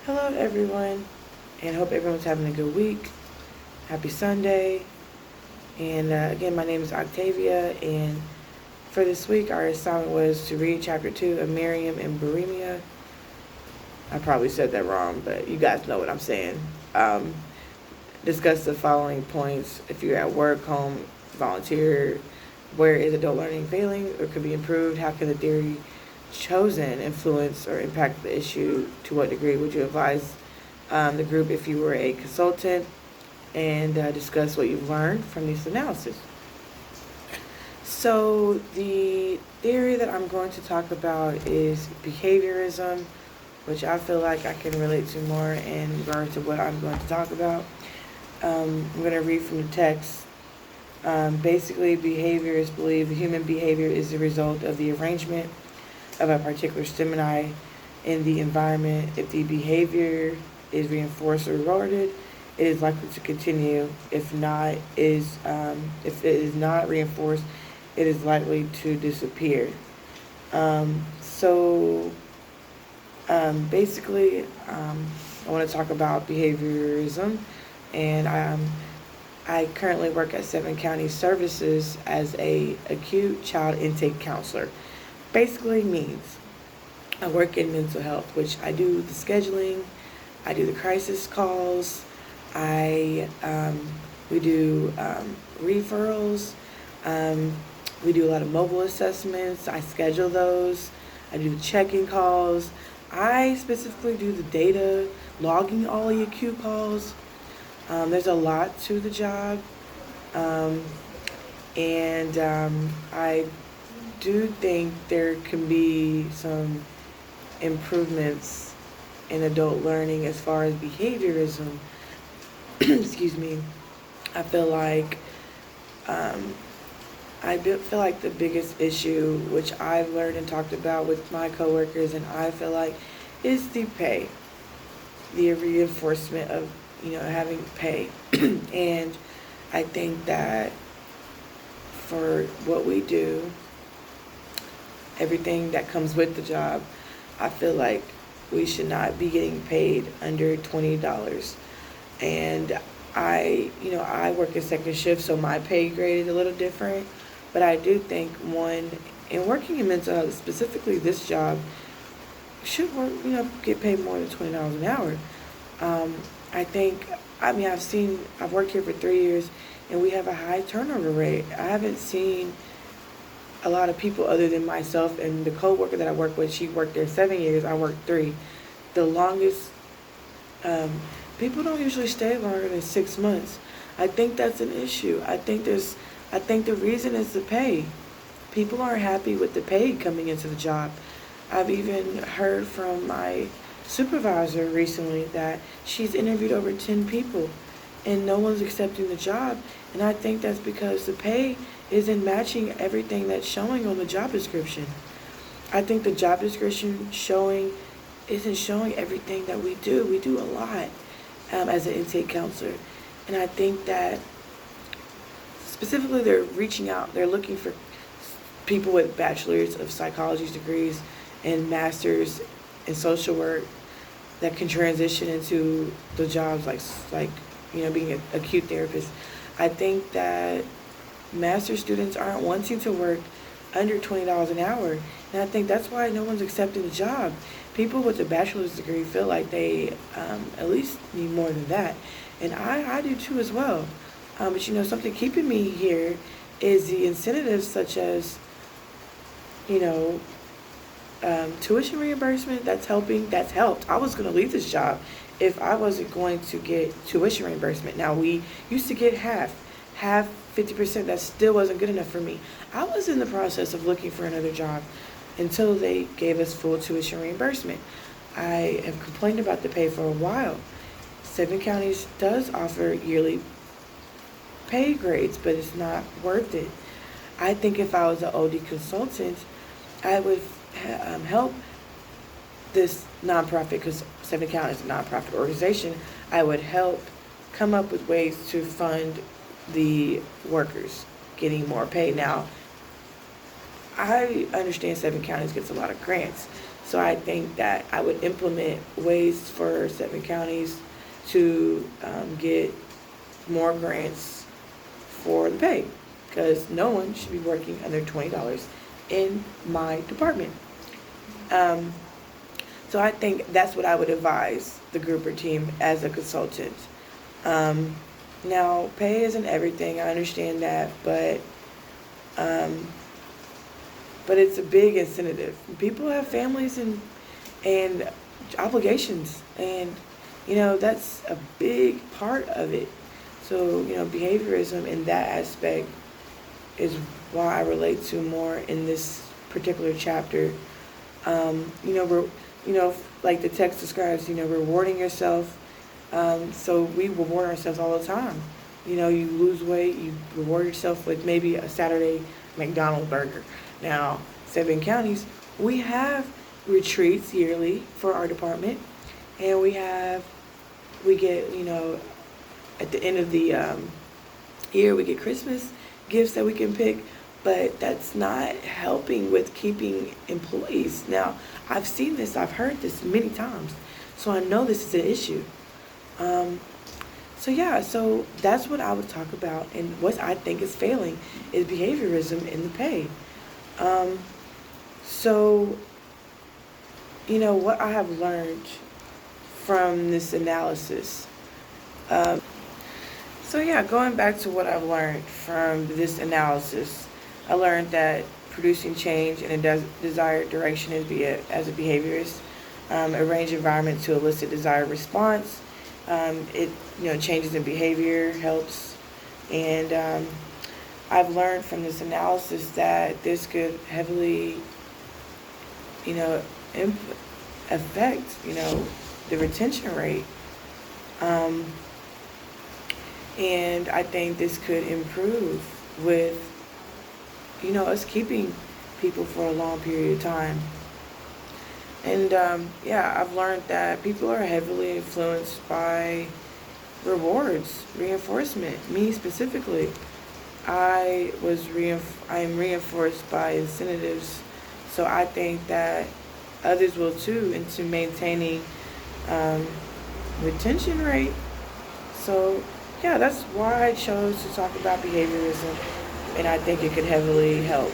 Hello, everyone, and hope everyone's having a good week. Happy Sunday. And again, my name is Octavia, and for this week, our assignment was to read chapter 2 of Miriam and Burimia. I probably said that wrong, but you guys know what I'm saying. Um, Discuss the following points. If you're at work, home, volunteer, where is adult learning failing or could be improved? How can the theory chosen influence or impact the issue? To what degree would you advise the group if you were a consultant? And discuss what you've learned from this analysis. So, the theory that I'm going to talk about is behaviorism, which I feel like I can relate to more in regards to what I'm going to talk about. I'm going to read from the text. Basically, behaviorists believe human behavior is the result of the arrangement of a particular stimuli in the environment. If the behavior is reinforced or rewarded, it is likely to continue. If it is not reinforced, it is likely to disappear. Basically, I want to talk about behaviorism, and I currently work at Seven County Services as a acute child intake counselor. Basically means I work in mental health, which I do the scheduling, I do the crisis calls, I we do referrals, um, we do a lot of mobile assessments. I schedule those. I do the check-in calls. I specifically do the data logging all the acute calls. There's a lot to the job, um, and I do think there can be some improvements in adult learning as far as behaviorism. Excuse me. I feel like um, feel like the biggest issue, which I've learned and talked about with my coworkers, and I feel like, is the pay, the reinforcement of having pay, and I think that for what we do, everything that comes with the job, I feel like we should not be getting paid under $20. And I work a second shift, so my pay grade is a little different. But I do think one, in working in mental health, specifically this job, should work, get paid more than $20 an hour. Um, I think, I've worked here for 3 years, and we have a high turnover rate. I haven't seen a lot of people other than myself and the coworker that I work with. She worked there 7 years. I worked 3. The longest, um, people don't usually stay longer than 6 months. I think that's an issue. I think the reason is the pay. People aren't happy with the pay coming into the job. I've even heard from my supervisor recently that she's interviewed over 10 people and no one's accepting the job. And I think that's because the pay isn't matching everything that's showing on the job description. I think the job description isn't showing everything that we do. We do a lot as an intake counselor. And I think that specifically they're reaching out, they're looking for people with bachelor's of psychology degrees and masters in social work that can transition into the jobs like being an acute therapist. I think that master students aren't wanting to work under $20 an hour, and I think that's why no one's accepting the job. People with a bachelor's degree feel like they at least need more than that, and I do too as well. But something keeping me here is the incentives such as you know tuition reimbursement. That's helping. That's helped. I was going to leave this job if I wasn't going to get tuition reimbursement. Now, we used to get half 50%. That still wasn't good enough for me. I was in the process of looking for another job until they gave us full tuition reimbursement. I have complained about the pay for a while. Seven Counties does offer yearly pay grades, but it's not worth it. I think if I was an OD consultant, I would help this nonprofit, because Seven Counties is a nonprofit organization. I would help come up with ways to fund the workers getting more pay. Now, I understand Seven Counties gets a lot of grants, So I think that I would implement ways for 7 counties to get more grants for the pay, because no one should be working under $20 in my department. Um, so I think that's what I would advise the group or team as a consultant. Um, Now, pay isn't everything, I understand that, um, but it's a big incentive. People have families and obligations, and that's a big part of it. So behaviorism in that aspect is why I relate to more in this particular chapter. We're like the text describes, rewarding yourself. So we reward ourselves all the time. You lose weight, you reward yourself with maybe a Saturday McDonald's burger. Now, 7 counties, we have retreats yearly for our department, and we get, at the end of the year, we get Christmas gifts that we can pick, but that's not helping with keeping employees. Now, I've seen this, I've heard this many times, so I know this is an issue. So that's what I would talk about, and what I think is failing is behaviorism in the pay. Um, so, what I have learned from this analysis. Going back to what I've learned from this analysis, I learned that producing change in a desired direction as a behaviorist, arrange environment to elicit desired response. It changes in behavior helps, and I've learned from this analysis that this could heavily affect the retention rate, and I think this could improve with us keeping people for a long period of time. And I've learned that people are heavily influenced by rewards, reinforcement. Me specifically, I am reinforced by incentives. So I think that others will too, into maintaining retention rate. So that's why I chose to talk about behaviorism, and I think it could heavily help.